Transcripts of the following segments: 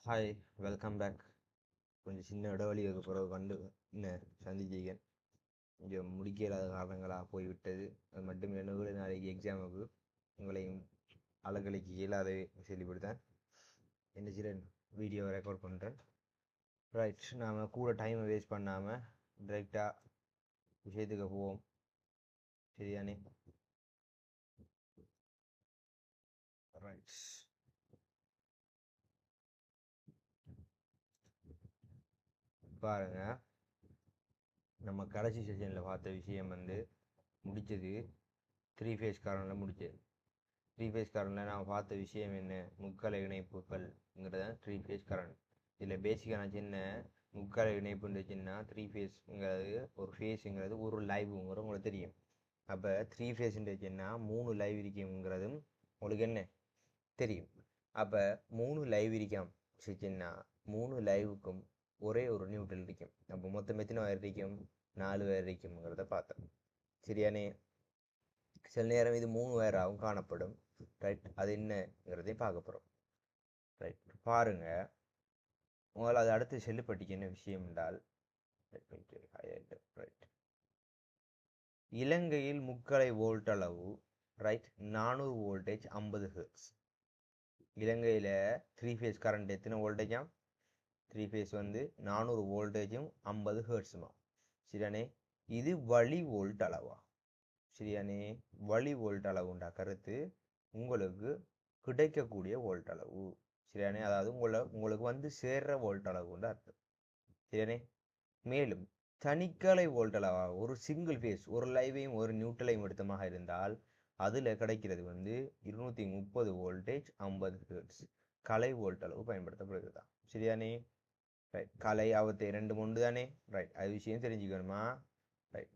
Hi, welcome back. கொஞ்சம் சின்ன இடைவெளிக்கு பிறகு என்ன சந்திச்சிக்கேன். இங்கே முடிக்க இல்லாத காரணங்களாக போய்விட்டது. அது மட்டும் என்ன நாளைக்கு எக்ஸாமுக்கு உங்களையும் அலக்கழிக்க இயலாத சொல்லிவிடுத்தேன். என்ன சில வீடியோ ரெக்கார்ட் பண்ணுறேன். ரைட், நாம் கூட டைமை வேஸ்ட் பண்ணாமல் டைரெக்டாக விஷயத்துக்கு போவோம். சரியானே? ரைட், பாருங்க, நம்ம கடைசி செஷனில் பார்த்த விஷயம் முடித்தது 3 ஃபேஸ் காரனில் முடித்தது. 3 ஃபேஸ் கரண்டில் நான் பார்த்த விஷயம் என்ன, முக்கலை இணைப்புகள்ங்கிறத 3 ஃபேஸ் கரண்ட். இதில் பேசிக்கான சின்ன முக்கலை இணைப்புச்சுன்னா 3 ஃபேஸ்ங்கிறது ஒரு ஃபேஸுங்கிறது ஒரு லைவுங்கிறது உங்களுக்கு தெரியும். அப்போ 3 ஃபேஸ்ன்றச்சுன்னா 3 லைவ் இருக்குங்கிறதும் உங்களுக்கு என்ன தெரியும். அப்போ 3 லைவ் இருக்காம் சின்னா 3 லைவுக்கும் ஒரே ஒரு நியூட்ரல் இருக்கும். அப்போ மொத்தம் எத்தனை வயர் இருக்கும்? 4 வயர் இருக்குங்கிறத பார்த்தோம். சரியானே? சில நேரம் இது 3 வயராகவும் காணப்படும். ரைட், அது என்னங்கிறதையும் பார்க்க போகிறோம். ரைட், பாருங்க, உங்களால் அது அடுத்து செல்லுப்பட்டிக்கு என்ன விஷயம் என்றால், ரைட், இலங்கையில் முக்கலை வோல்ட் அளவு ரைட் 400 வோல்டேஜ் 50 ஹெர்ட்ஸ். இலங்கையில் 3 ஃபேஸ் கரண்ட் எத்தனை வோல்டேஜாம்? 3 ஃபேஸ் 400 வோல்டேஜும் 50 ஹெர்ட்ஸுமா. சரியானே? இது வழி வோல்ட் அளவா? சரியானே? வழி வோல்ட் அளவுண்டா கருத்து உங்களுக்கு கிடைக்கக்கூடிய வோல்ட் அளவு. சரியானே? அதாவது உங்களுக்கு சேர்ற வோல்ட் அளவுன்னு அர்த்தம். சரியானே? மேலும் தனிக்கலை வோல்ட் அளவா ஒரு சிங்கிள் ஃபேஸ் ஒரு லைவையும் ஒரு நியூட்ரலையும் எடுத்தமாக இருந்தால் அதில் கிடைக்கிறது 230 வோல்டேஜ் 50 ஹெர்ட்ஸ் கலை வோல்ட் அளவு பயன்படுத்தப்படுகிறதா. சரியானே? ரைட், கலை அவத்தை 2 தானே. ரைட், அது விஷயம் தெரிஞ்சுக்கணுமா? ரைட்,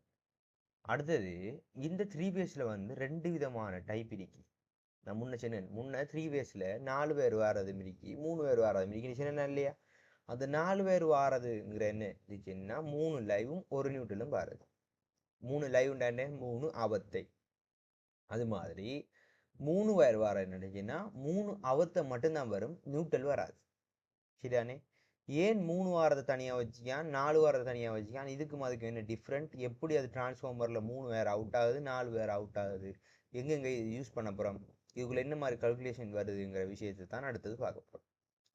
அடுத்தது இந்த 3 ஃபேஸில் 2 விதமான டைப் இருக்கு. நான் முன்ன சொன்னேன், முன்ன 3 ஃபேஸில் 4 பேர் வாரது மிரிக்கி 3 பேர் வாரது மிரிக்கி சொன்னேன் இல்லையா? அந்த 4 பேர் வாரதுங்கிற என்ன இருந்துச்சுன்னா 3 லைவும் ஒரு நியூட்ரலும் வாரது. 3 லைவ் உண்டானே 3 அவத்தை. அது மாதிரி 3 பேர் வார என்னச்சுன்னா 3 அவத்தை மட்டும்தான் வரும், நியூட்ரல் வராது. சரியானே? ஏன் 3 வாரத்தை தனியாக வச்சுக்கான், 4 வாரத்தை தனியாக வச்சுக்கான்? இதுக்கும் அதுக்கு என்ன டிஃப்ரெண்ட்? எப்படி அது டிரான்ஸ்ஃபார்மரில் 3 வேர் அவுட் ஆகுது, 4 வேர் அவுட் ஆகுது, எங்கெங்கே யூஸ் பண்ண போகிறோம், இதுக்குள்ள என்ன மாதிரி கல்குலேஷன் வருதுங்கிற விஷயத்தை தான் அடுத்தது பார்க்க போகிறோம்.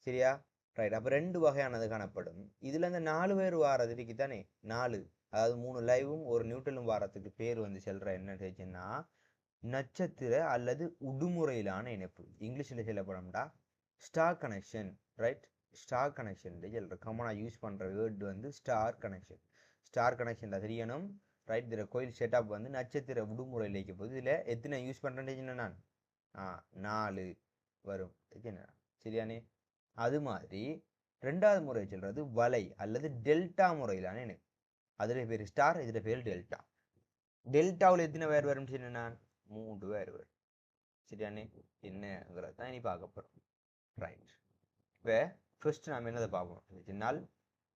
சரியா? ரைட், அப்போ 2 வகையானது காணப்படும். இதில் இந்த 4 பேர் வாரது இருக்கு தானே, 4, அதாவது 3 லைவும் ஒரு நியூட்ரலும் வாரத்துக்கு பேர் செல்ற என்ன செய்யுன்னா நட்சத்திர அல்லது உடுமுறையிலான இணைப்பு. இங்கிலீஷில் சொல்லப்படம்டா star connection. Right, star connection சொல்ற காமனாக யூஸ் பண்ணுற word star connection. Star connection தெரியணும். ரைட், இதில் கோயில் செட்டப் நட்சத்திர விடுமுறையில் வைக்க போது இதில் எத்தனை யூஸ் பண்ணுறேன்னு நான் 4 வரும். சரியானே? அது மாதிரி 2வது முறை சொல்றது வலை அல்லது டெல்டா முறையிலான இணைப்பு. அதில் பேர் ஸ்டார், இதில் பேர் டெல்டா. டெல்டாவில் எத்தனை பேர் வரும் நான் 3 பேர் வரும். சரியானே? என்னங்கிறது தான் இனி பார்க்க போகிறோம். ரைட், இப்போ ஃபர்ஸ்ட் நாம் என்னதை பார்ப்போம் சின்னால்.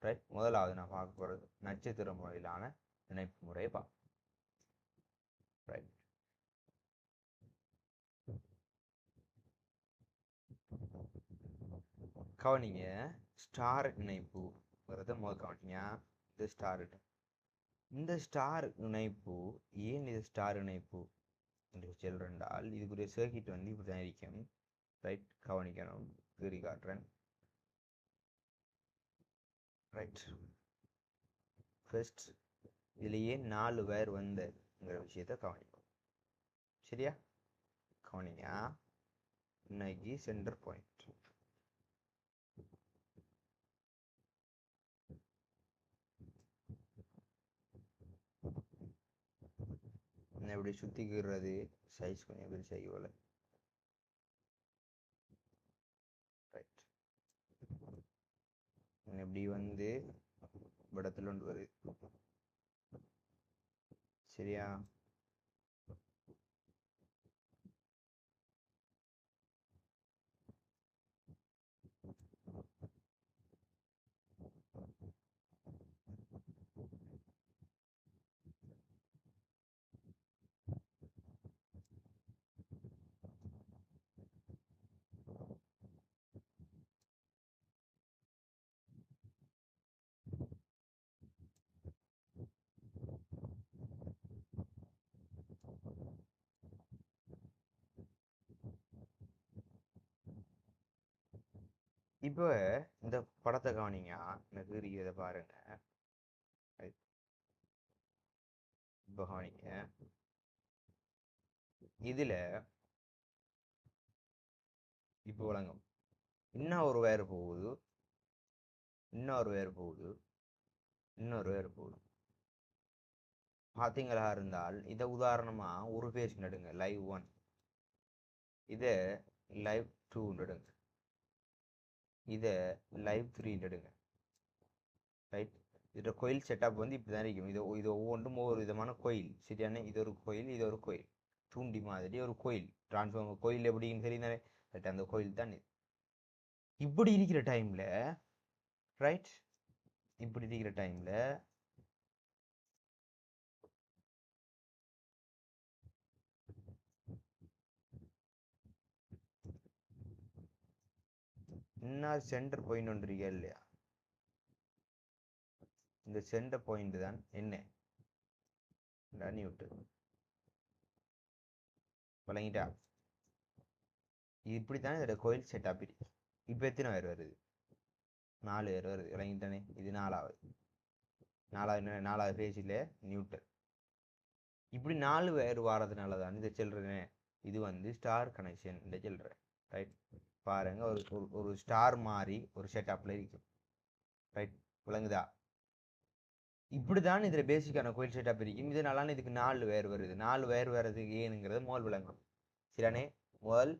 ரைட், முதலாவது நான் பார்க்க போகிறது நட்சத்திர முறையிலான இணைப்பு முறையை பார்ப்போம். ரைட், கவனிங்க, ஸ்டார் இணைப்புங்கிறத முதல் கவனிங்க. இந்த ஸ்டார் இணைப்பு ஏன் இது ஸ்டார் இணைப்பு என்று சொல்றால் இதுக்குரிய சர்க்கிட் இப்படி தான் இருக்கும். ரைட், கவனிக்கணும், கீறி காட்டுறேன். ரைட், ஃபர்ஸ்ட் இதுலேயே 4 பேர் வந்துங்கிற விஷயத்த கவனிக்கும். சரியா? கவனிங்க, இன்னைக்கு சென்டர் பாயிண்ட் எப்படி சுத்திக்கிறது, சைஸ் கொஞ்சம் பெருசு செய்யல. ரைட், இப்படி இடத்துல ஒன்று வருது. சரியா? இப்போ இந்த படத்தை கவனிங்க, எனக்கு இருக்கிறத பாருங்க. இப்போ கவனிங்க, இதுல இப்போ விளங்கும். இன்னும் ஒரு வேறு போகுது, இன்னொரு வேறு போகுது, இன்னொரு வேறு போகுது. பார்த்தீங்களா இருந்தால் இதை உதாரணமா ஒரு பேஜ் நடுங்க, லைவ் 1. இதை லைவ் 2 நடுங்க, இதை லைவ் 3 நடுங்க. ரைட், இதோட கோயில் செட்டப் வந்து இப்படி தான் இருக்கும். இது ஒவ்வொன்றும் ஒவ்வொரு விதமான கோயில். சரியானே, இது ஒரு கோயில், இது ஒரு கோயில், தூண்டி மாதிரி ஒரு கோயில். டிரான்ஸ்ஃபார்மர் கோயில் எப்படின்னு தெரியுதானே? ரைட், அந்த கோயில் தான் இது. இப்படி இருக்கிற டைம்ல, ரைட், இப்படி இருக்கிற டைம்ல இன்னொரு சென்டர் பாயிண்ட் ஒன்று இருக்கா இல்லையா? இந்த சென்டர் பாயிண்ட் தான் என்ன? நியூட்டன். வழங்கிட்டா? இப்படித்தான் இதோட கோயில் செட்டப் இருக்கு. இப்போ எத்தனை பேர் வருது? 4 பேர் வருது. விளங்கிட்டானே? இது நாலாவது பேஜில் நியூட்டன். இப்படி 4 பேர் வாரதுனால தான் இதை சொல்றேன். இது வந்து ஸ்டார் கனெக்ஷன் இந்த சொல்றேன். ரைட், பாருங்க, ஒரு ஸ்டார் மாதிரி ஒரு செட்டப்ல இருக்கும். ரைட், விளங்குதா? இப்படிதான் இதுல பேசிக்கான கோயில் செட்டப் இருக்கும். இதனால இதுக்கு 4 பேர் வருது. 4 பேர் வர்றதுக்கு ஏனுங்கிறது முதல் விளங்கும். சரியானே? முதல்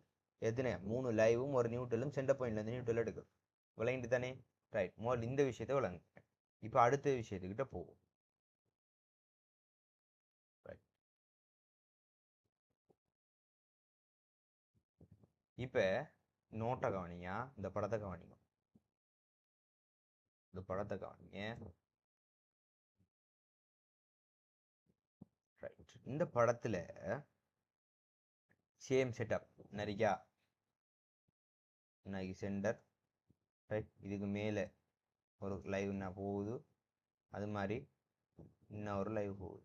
எத்தனை 3 லைவும் ஒரு நியூட்டலும் சென்டர் பாயிண்ட்ல இருந்து நியூட்டல் எடுக்கும். விளங்கிட்டு தானே? ரைட், முதல் இந்த விஷயத்த விளங்கு. இப்போ அடுத்த விஷயத்துக்கிட்ட போவோம். இப்ப நோட்டை கவனிங்க, இந்த படத்தை கவனிங்க, இந்த படத்தை கவனிங்க. ரைட், இந்த படத்துல சேம் செட்டப் நிறையா. சென்டர், ரைட், இதுக்கு மேலே ஒரு லைவ் போகுது, அது மாதிரி இன்னும் ஒரு லைவ் போகுது.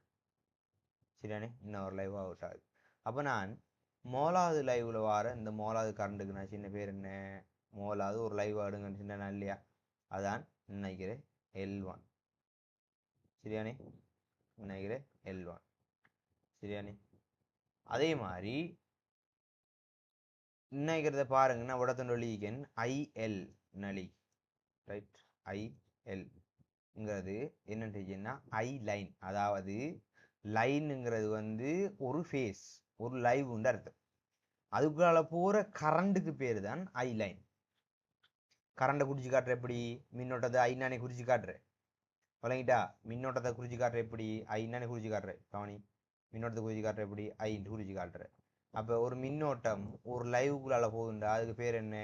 சரியானே? இன்னும் ஒரு லைவ் அவுட் ஆகுது. அப்போ நான் மோலாவது லைவ்ல வர இந்த மோலாவது கரண்ட்டுக்கு நான் சின்ன பேர் என்ன? மோலாவது ஒரு லைவ் ஆடுங்கன்னு சொன்னா இல்லையா? அதான் நினைக்கிறேன் L1. சரியானே? நினைக்கிறேன் L1. சரியானே? அதே மாதிரி நினைக்கிறத பாருங்கன்னா உடத்தொழிகன் IL நலி. ரைட், ILங்கிறது என்னன்னு ஐ லைன். அதாவது லைனுங்கிறது வந்து ஒரு ஃபேஸ், ஒரு லைவ் உண்டு அர்த்தம். அதுக்குள்ள போற கரண்ட்டுக்கு பேர் தான் ஐ லைன். கரண்டை குறிச்சு காட்டுற எப்படி? மின்னோட்டத்தை ஐநானே குறிச்சு காட்டுறேன். வழங்கிட்டா? மின்னோட்டத்தை குறிச்சு காட்டுற எப்படி? ஐநானே குறிச்சு காட்டுறேன். கவனி, மின்னோட்டத்தை குறிச்சு காட்டுற எப்படி? ஐன்னு குறிச்சு காட்டுறேன். அப்போ ஒரு மின்னோட்டம் ஒரு லைவுக்குள்ளால போகுதுண்டா, அதுக்கு பேர் என்ன?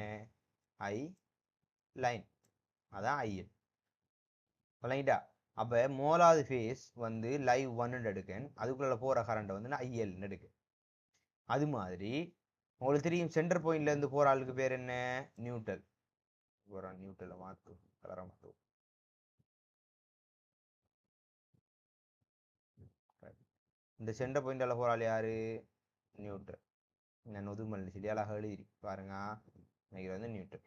ஐ லைன். அதான் ஐஎல். வழங்கிட்டா? அப்போ மோலாவது ஃபேஸ் வந்து லைவ் 1 எடுக்கேன், அதுக்குள்ள போகிற கரண்ட் வந்து IL எடுக்கேன். அது மாதிரி உங்களுக்கு தெரியும், சென்டர் பாயிண்ட்ல இருந்து போற ஆளுக்கு பேர் என்ன? நியூட்ரல். நியூட்ரலை மாற்றும், கலரை மாற்றும். இந்த சென்டர் பாயிண்டால போற ஆள் யாரு? நியூட்ரல். நான் ஒதுமல் சரியாலாக எழுதி பாருங்க, இன்னைக்கு வந்து நியூட்ரல்.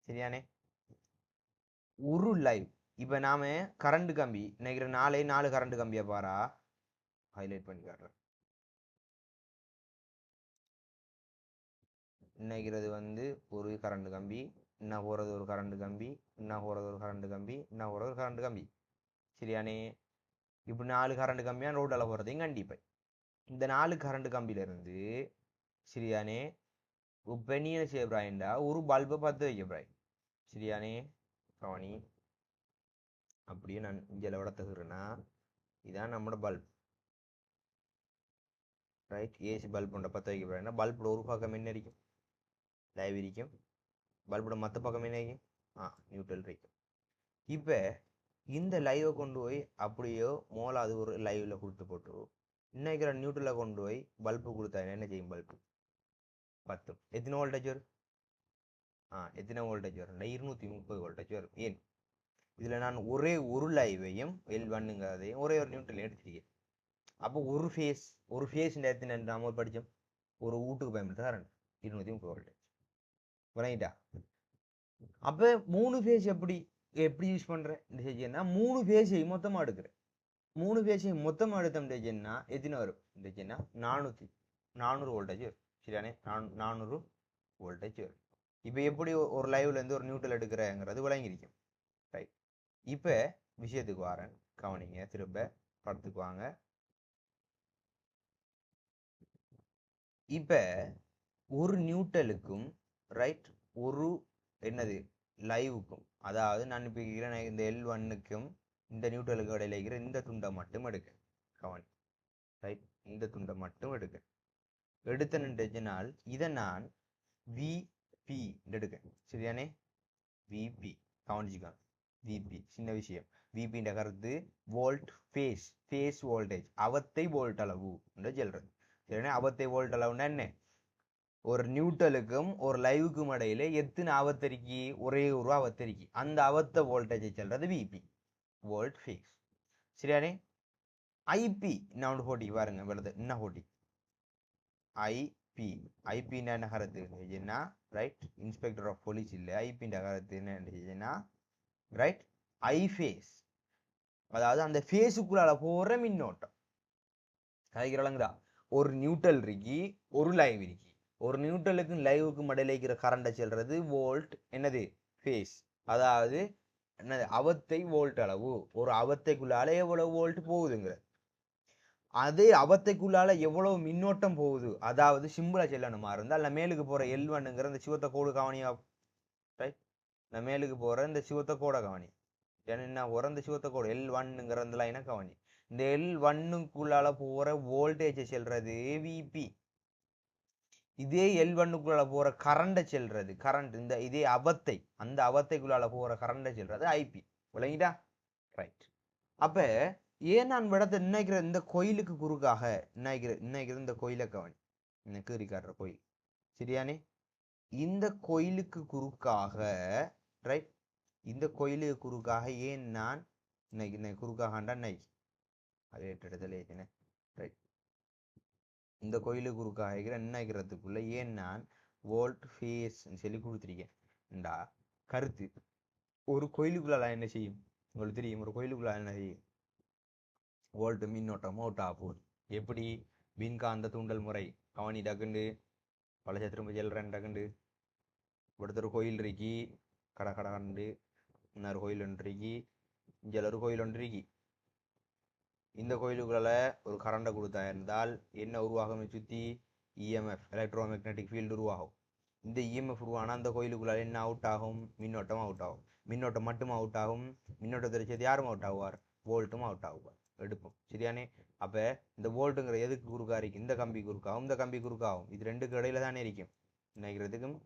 சரியானே? ஒரு லைவ். இப்ப நாம கரண்ட் கம்பி நினைக்கிற 4 கரண்ட் கம்பியா பாரா, ஹைலைட் பண்ணி காட்டுறேன். நினைக்கிறது வந்து ஒரு கரண்ட் கம்பி, இன்னும் போறது ஒரு கரண்ட் கம்பி, இன்னும் போறது ஒரு கரண்ட் கம்பி, இன்னும் போறது ஒரு கரண்ட் கம்பி. சரியானே? இப்படி 4 கரண்ட் கம்பியா ரோட்டால போறதையும் கண்டிப்பேன். இந்த 4 கரண்ட் கம்பியில இருந்து, சரியானே, இப்போ நீ என்ன செய்ய பிராயண்டா, ஒரு பல்பை பற்ற வைக்க பிராய். சரியானே? கவனி, அப்படியே நான் இங்கே விட தகுறேன்னா, இதான் நம்மளோட பல்ப். ரைட், ஏசி பல்ப் ஒன்றை பற்ற வைக்க பிராய்னா பல்போட ஒரு பக்கம் என்ன இருக்கும்? லைவ் இருக்கும். பல்போட மற்ற பக்கம் என்ன இருக்கும்? நியூட்ரல் இருக்கும். இப்போ இந்த லைவை கொண்டு போய் அப்படியோ மோலாவது ஒரு லைவ்ல கொடுத்து போட்டு இன்னைக்கு நியூட்ரலை கொண்டு போய் பல்பு கொடுத்தா என்ன செய்யும்? பல்பு 10. எத்தனை வோல்டேஜ் வரும்? எத்தனை வோல்டேஜ் வரும்? 230 வோல்டேஜ் வரும். ஏன்? இதுல நான் ஒரே ஒரு லைவையும் L1ங்கிறதையும் ஒரே ஒரு நியூட்ரல் எடுத்துருக்கேன். அப்போ ஒரு ஃபேஸ் எத்தனை நாம படித்தோம்? ஒரு வீட்டுக்கு பயன்படுத்த கரண்ட் 230 வோல்டேஜ். விளங்கிட்டா? அப்ப 3 ஃபேஸ் எப்படி எப்படி யூஸ் பண்றேன் செஞ்சேன்னா 3 ஃபேஸையும் மொத்தமா எடுக்கிறேன். 3 ஃபேஸையும் மொத்தமா எடுத்தோம்னா எத்தனை வரும் செஞ்சேன்னா 400 வோல்டேஜ் வரும். சரியானே 400 வோல்டேஜ் வரும். இப்போ எப்படி ஒரு லைவ்ல இருந்து ஒரு நியூட்ரல் எடுக்கிறேங்கிறது விளங்கிருக்கும். ரைட். இப்போ விஷயத்துக்கு வரேன், கவனிங்க. திரும்ப படத்துக்கு வாங்க. இப்போ ஒரு நியூட்ரலுக்கும் ரைட் ஒரு என்னது லைவுக்கும், அதாவது நான் இப்போ இந்த L1க்கும் இந்த நியூட்ரலுக்கு இடையில இருக்கிற இந்த துண்டை மட்டும் எடுக்க கவனி. ரைட். இந்த துண்டை மட்டும் எடுக்க எடுத்தனால் இதை நான் விபி எடுக்க. சரியானே? விபி கவனிச்சுக்காங்க. விபி சின்ன விஷயம். விபின்ற கருத்து வோல்ட் ஃபேஸ் வோல்டேஜ், அவத்தை வோல்ட் அளவு என்று சொல்றது. சரியானே? அவத்தை வோல்ட் அளவுன்னா என்ன? ஒரு நியூட்ரலுக்கும் ஒரு லைவுக்கும் இடையில எத்தனை அவத்தரிக்கி? ஒரே ஒரு அவத்தரிக்கி. அந்த அவத்த வோல்டேஜை சொல்றது விபி, வோல்ட் ஃபேஸ். சரியானே? ஐபி நான் போட்டி பாருங்க வருது என்ன போட்டி. ஐபி ஐபின்னா என்ன கருத்து என்ன? ரைட். இன்ஸ்பெக்டர் ஆஃப் போலீஸ் இல்லை. ஐபின்ற கருத்து என்ன? ரைட். ஐ ஃபேஸ், அதாவது அந்த ஃபேஸுக்குள்ளால போற மின்னோட்டம். கதைக்கிறோங்களா? ஒரு நியூட்ரல் இருக்கி ஒரு லைவ் இருக்கி. ஒரு நியூட்ரலுக்கும் லைவுக்கும் இடையில இருக்கிற கரண்டை செல்றது வோல்ட் என்னது ஃபேஸ், அதாவது என்னது அவத்தை வோல்ட் அளவு. ஒரு அவத்தைக்குள்ளால எவ்வளவு வோல்ட் போகுதுங்கிற, அதே அவத்தைக்குள்ளால எவ்வளவு மின்னோட்டம் போகுது, அதாவது சிம்பிளா செல்லணுமா இருந்தால் நான் மேலுக்கு போற L1ங்கிற இந்த சிவத்த கோடு கவனியா. ரைட். நான் மேலுக்கு போற இந்த சிவத்த கோட கவனி. என்ன போற இந்த சிவத்த கோடு L1ங்கிற இந்த லைனை கவனி. இந்த L1க்குள்ளால போற வோல்டேஜை செல்றது விபி. இதே L1க்குள்ளால போற கரண்ட செல்றது கரண்ட், இந்த இதே அவத்தை, அந்த அவத்தைக்குள்ளால போற கரண்ட செல்றது ஐபி. விளங்கிட்டா? ரைட். அப்ப ஏன் நான் விடத்தை நினைக்கிற இந்த கோயிலுக்கு குறுக்காக நினைக்கிற இந்த கோயிலை கவனி. கீறி காட்டுற கோயில். சரியானே? இந்த கோயிலுக்கு குறுக்காக, ரைட், இந்த கோயிலுக்கு குறுக்காக ஏன் நான் குறுக்காகண்டா அதே இடத்துல ரைட். இந்த கோயிலுக்கு குறுக்காக நினைக்கிறதுக்குள்ள ஏன் நான் வோல்ட் ஃபேஸ் சொல்லி கொடுத்துருக்கேன்டா கருத்து. ஒரு கோயிலுக்குள்ள என்ன செய்யும் உங்களுக்கு தெரியும்? ஒரு கோயிலுக்குள்ள என்ன செய்யும்? வோல்ட் மின்னோட்டம் அவுட் ஆக போகுது. எப்படி? மின்காந்த தூண்டல் முறை. கவனி டக்குண்டு பழச திரும்ப செல்றேன். டக்குண்டு ஒருத்தர் கோயில் இருக்கி கடை கடை கண்டு இன்னொரு கோயில் ஒன்று இருக்கி, இங்கே ஒரு கோயில் ஒன்று இருக்கி. இந்த கோயிலுக்குள்ள ஒரு கரண்டை கொடுத்தா இருந்தால் என்ன உருவாகும்? சுற்றி இஎம்எஃப், எலக்ட்ரோ மேக்னெட்டிக் ஃபீல்டு உருவாகும். இந்த இஎம்எஃப் உருவானா அந்த கோயிலுக்குள்ள என்ன அவுட் ஆகும்? மின்னோட்டம் அவுட் ஆகும். மின்னோட்டம் மட்டும் அவுட் ஆகும். மின்னோட்டத்தை சேர்த்து யாரும் அவுட் ஆகுவார்? வோல்ட்டும் அவுட் ஆகுவார். எடுப்போம். சரியானே? அப்ப இந்த வோல்ட்டுங்கிற எதுக்கு குறுக்கா இருக்கு? இந்த கம்பி குறுக்காகும், இந்த கம்பி குறுக்காகும். இது ரெண்டுக்கு இடையில தானே இருக்கும். நினைக்கிறதுக்கும்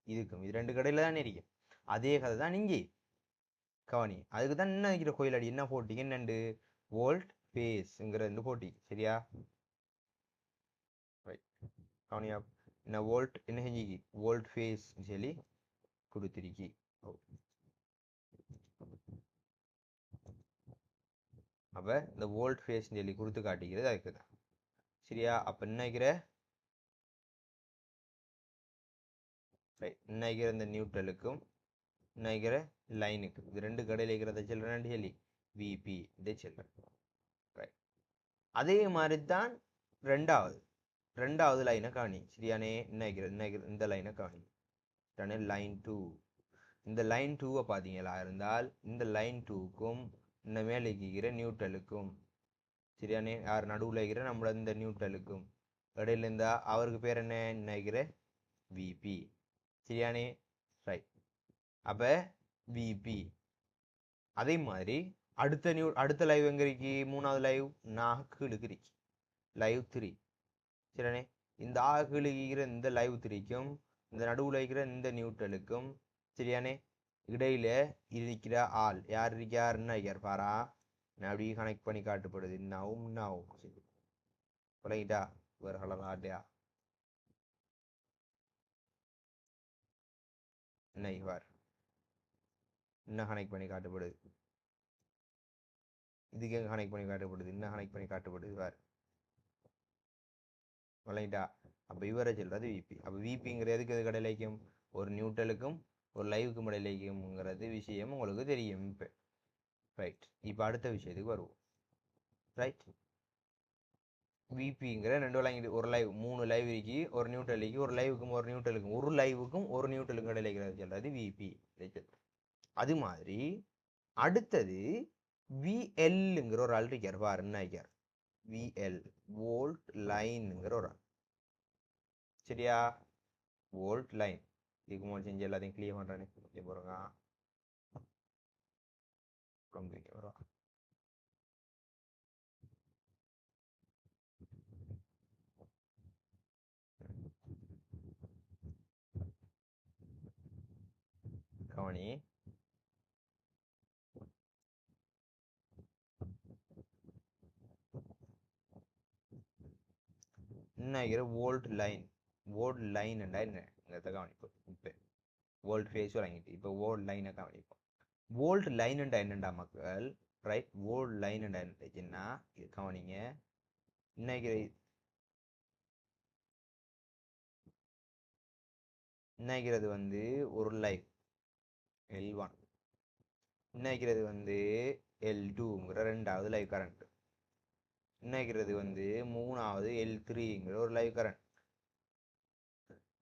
இதுக்கும் இது ரெண்டு இடையில தானே இருக்கும். அதே கதை தான் இங்கே கவனி. அதுக்கு தான் என்ன நினைக்கிற கோயில் அடி என்ன போட்டிங்க? என்னண்டு வோல்ட் ஃபேஸ்ங்கிற இந்த போட்டி. சரியா? கவனியா? என்ன வோல்ட் என்ன செஞ்சிக்கி? வோல்ட் ஃபேஸ் சொல்லி கொடுத்திருக்கி. அப்ப இந்த வோல்ட் ஃபேஸ் சொல்லி கொடுத்து காட்டிக்கிறது அதுக்கு தான். சரியா? அப்ப நினைக்கிற நினைக்கிற இந்த நியூட்ரலுக்கும் நினைக்கிற லைனுக்கு இது ரெண்டு கடையில் இருக்கிறத சொல்றேன் சொல்லி விபி இதை சொல்றேன். ரைட். அதே மாதிரி தான் ரெண்டாவது லைனை கவனி. சரியானே? நினைக்கிற இந்த லைனை கவனி. லைன் 2. இந்த லைன் 2 பார்த்தீங்களா இருந்தால் இந்த லைன் 2க்கும் இந்த மேலே இருக்கிற நியூட்ரலுக்கும், சரியானே, யார் நடுவில் இருக்கிற நம்மள இந்த நியூட்ரலுக்கும் இடையில இருந்தா அவருக்கு பேர் என்ன? நினைக்கிற விபி. சரியானே? ரைட். அப்ப விபி. அதே மாதிரி அடுத்த லைவ் எங்க இருக்கு? மூணாவது லைவ் நாக்குழுக்கு இருக்கு. லைவ் 3. சரியானே? இந்த ஆகுழுகிற இந்த லைவ் 3க்கும் இந்த நடுவில் இருக்கிற இந்த நியூட்ரலுக்கும், சரியானே, இடையில இருக்கிற ஆள் யார் இருக்கார்? என்ன இருக்கார் பாரா? நான் அப்படி கனெக்ட் பண்ணி காட்டுப்படுது. இன்னும் விளங்கிட்டா? வேற கலர் ஆட்டையா என்ன இவார் இன்னும் கனெக்ட் பண்ணி காட்டுப்படுது. இதுக்கு எங்க கனெக்ட் பண்ணி காட்டுப்படுது? இன்னும் கனெக்ட் பண்ணி காட்டுப்படுது இவார். விளங்கிட்டா? அப்ப இவரை சொல்றது விபி. அப்ப விபிங்கிறது எதுக்கு எது கடையிலைக்கும்? ஒரு நியூட்ரலுக்கும் ஒரு லைவுக்கும் இடையிலங்கிறது விஷயம் உங்களுக்கு தெரியும் இப்போ. ரைட், இப்போ அடுத்த விஷயத்துக்கு வருவோம். ரைட், விபிங்கிற ரெண்டு லைவ், ஒரு லைவ் 3 லைவ் இருக்கு, ஒரு நியூட்ரலுக்கு, ஒரு லைவுக்கும் ஒரு நியூட்ரலுக்கும், ஒரு லைவுக்கும் ஒரு நியூட்ரலுக்கும் இடையில சொல்றது விபி. அது மாதிரி அடுத்தது விஎல்ங்கிற ஒரு ஆள் இருக்கார் பாருன்னு நினைக்கார். விஎல் வோல்ட் லைன்ங்கிற ஒரு ஆள். சரியா, வோல்ட் லைன். இதுக்கு முதல் செஞ்சு எல்லாத்தையும் கிளியர் பண்றேன்னு போறோங்க. கவனி, என்ன வோல்ட் லைன். வோல்ட் லைன் என்ன கவனிப்போம். இப்போ வோல்ட் ஃபேஸ் வாங்கிட்டு இப்போ வோல்ட் லைனை கவனிப்போம். வோல்ட் லைன் என்னண்டா மக்கள்? ரைட், வோல்ட் லைன் என்னன்னா இது கவனிங்க. நினைக்கிறது வந்து ஒரு லைன் L1, நினைக்கிறது வந்து L2ங்கிற ரெண்டாவது லைவ் கரண்ட், நினைக்கிறது வந்து மூணாவது L3ங்கிற ஒரு லைவ் கரண்ட்.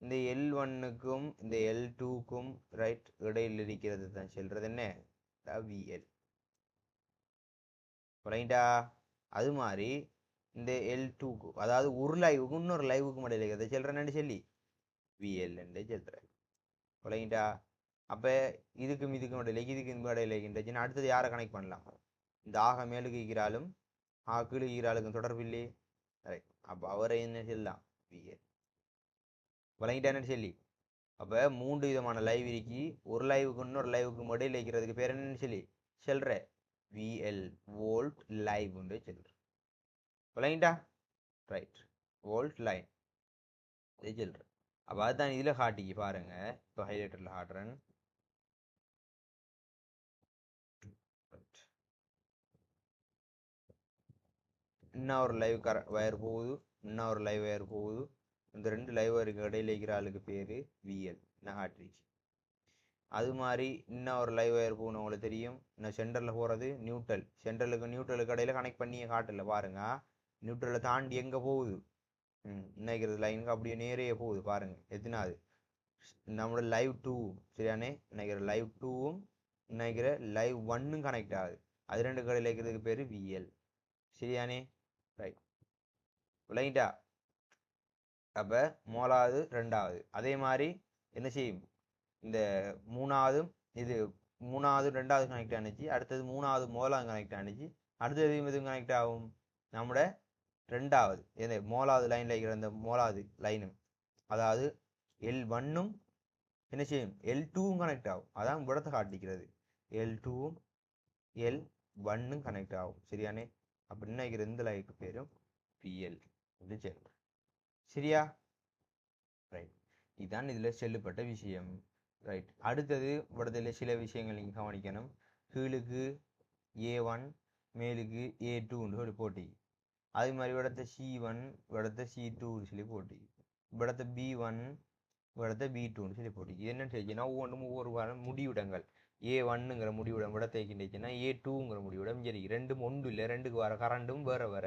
இந்த L1க்கும் இந்த L2க்கும் ரைட் இடையில் இருக்கிறது தான் சொல்றது என்ன? விஎல். ரைட்டா? அது மாதிரி இந்த L2க்கு, அதாவது ஒரு லைவுக்கும் இன்னொரு லைவுக்கும் இடையில இருக்கிறத சொல்றேன்னு சொல்லி விஎல் என்று சொல்றேன். ரைட்டா? அப்ப இதுக்கும் இதுக்கும் இடையில, இதுக்கும் இடையில இருந்துச்சுன்னா அடுத்தது யாரை கனெக்ட் பண்ணலாம்? இந்த ஆக மேலுக்கு ஈக்கிறாலும் கீழே ஈராளுக்கும் தொடர்பு இல்லையே. ரைட், அப்போ அவரை என்ன சொல்லலாம்? விஎல். விளங்கிட்டானு சொல்லி. அப்போ 3 விதமான லைவ் இருக்கு, ஒரு லைவுக்கு இன்னொரு லைவுக்கு இடையில வைக்கிறதுக்கு பேர் என்னன்னு சொல்லி சொல்ற? விஎல், வோல்ட் லைவ் சொல்ற. விளங்கிட்டா? ரைட், வோல்ட் லைன் சொல்ற. அப்போ அதுதான் இதில் காட்டிக்கு பாருங்க. இப்போ ஹைலைட்டரில் காட்டுறேன். இன்னும் ஒரு லைவ் வயர் போகுது, இன்னும் ஒரு லைவ் வயர் போகுது. இந்த 2 லைவ் வயருக்கு இடையில இருக்கிற ஆளுக்கு பேரு விஎல் காட்டுச்சு. அது மாதிரி இன்னும் ஒரு லைவ் வயர் போகணும், உங்களுக்கு தெரியும். இன்னும் சென்டரில் போகிறது நியூட்ரல். நியூட்ரலுக்கு இடையில கனெக்ட் பண்ணியே காட்டல பாருங்க. நியூட்ரலை தாண்டி எங்கே போகுது? நினைக்கிறது லைனுக்கு அப்படியே நேரையே போகுது பாருங்க. எத்தனாவது? நம்மளோட லைவ் 2 சரியானே. நினைக்கிற லைவ் 2வும் நினைக்கிற லைவ் 1ம் கனெக்ட் ஆகுது. அது ரெண்டு கடையில் இருக்கிறதுக்கு பேர் விஎல். சரியானே. ரைட், விளங்கிட்டா? அப்போ மூணாவது ரெண்டாவது அதே மாதிரி என்ன செய்யும்? இந்த மூணாவதும் இது மூணாவது ரெண்டாவது கனெக்ட் ஆனிச்சு, அடுத்தது மூணாவது முதலாவது கனெக்ட் ஆனிச்சு, அடுத்தது எதுவும் கனெக்ட் ஆகும்? நம்மளோட ரெண்டாவது இந்த மூணாவது லைனில் இருக்கிற அந்த மூணாவது லைனும், அதாவது L1ம் என்ன செய்யும்? L2வும் கனெக்ட் ஆகும். அதான் விடத்தை காட்டிக்கிறது. L2வும் L1ம் கனெக்ட் ஆகும். சரியானே. அப்படி நினைக்கிற இந்த லைனுக்கு பேரும் பிஎல். சரியா? ரைட், இதுதான் இதில் செல்லுப்பட்ட விஷயம். ரைட், அடுத்தது விடத்தில் சில விஷயங்கள் நீங்கள் கவனிக்கணும். கீழுக்கு A1, மேலுக்கு A2 சொல்லி போட்டி. அதே மாதிரி விடத்த C1, விடத்த C2 சொல்லி போட்டி. விடத்த B1, விடத்த B2 சொல்லி போட்டி. இது என்னன்னு சொல்லிச்சுன்னா ஒவ்வொன்றும் ஒவ்வொரு வாரம் முடிவிடங்கள். A1ங்கிற முடிவிடம் விடத்தை கிண்டிச்சுன்னா A2ங்கிற முடிவிடம். சரி, ரெண்டும் ஒன்று இல்லை, ரெண்டுக்கு வர கரண்டும் வேற வேற